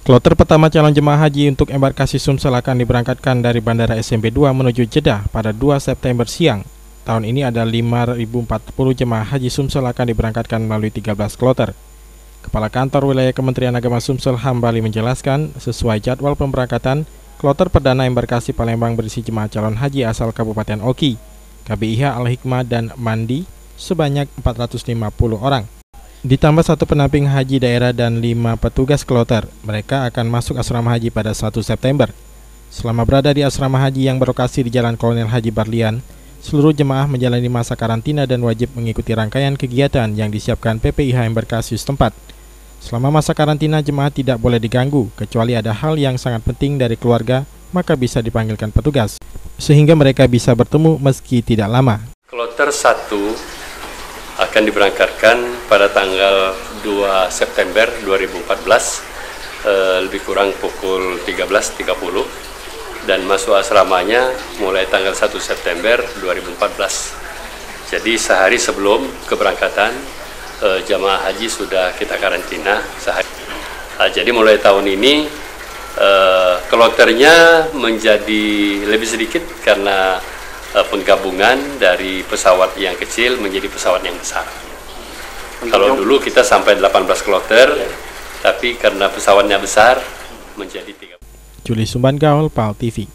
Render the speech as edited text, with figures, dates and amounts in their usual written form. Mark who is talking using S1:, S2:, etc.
S1: Kloter pertama calon jemaah haji untuk embarkasi Sumsel akan diberangkatkan dari Bandara SMP 2 menuju Jeddah pada 2 September siang. Tahun ini ada 5.040 jemaah haji Sumsel akan diberangkatkan melalui 13 kloter. Kepala Kantor Wilayah Kementerian Agama Sumsel Hambali menjelaskan, sesuai jadwal pemberangkatan, kloter perdana embarkasi Palembang berisi jemaah calon haji asal Kabupaten Oki, KBIH Al-Hikmah dan Mandi sebanyak 450 orang. Ditambah 1 pendamping haji daerah dan 5 petugas kloter. Mereka akan masuk asrama haji pada 1 September. Selama berada di asrama haji yang berlokasi di Jalan Kolonel Haji Barlian, seluruh jemaah menjalani masa karantina dan wajib mengikuti rangkaian kegiatan yang disiapkan PPIH embarkasi setempat. Selama masa karantina, jemaah tidak boleh diganggu, kecuali ada hal yang sangat penting dari keluarga, maka bisa dipanggilkan petugas, sehingga mereka bisa bertemu meski tidak lama.
S2: Kloter 1 akan diberangkatkan pada tanggal 2 September 2014, lebih kurang pukul 13.30, dan masuk asramanya mulai tanggal 1 September 2014. Jadi sehari sebelum keberangkatan, jamaah haji sudah kita karantina sehari. Jadi mulai tahun ini kloternya menjadi lebih sedikit karena penggabungan dari pesawat yang kecil menjadi pesawat yang besar. Kalau dulu kita sampai 18 kloter, tapi karena pesawatnya besar menjadi 3.
S1: Juli Sumban Gaul, PAL TV.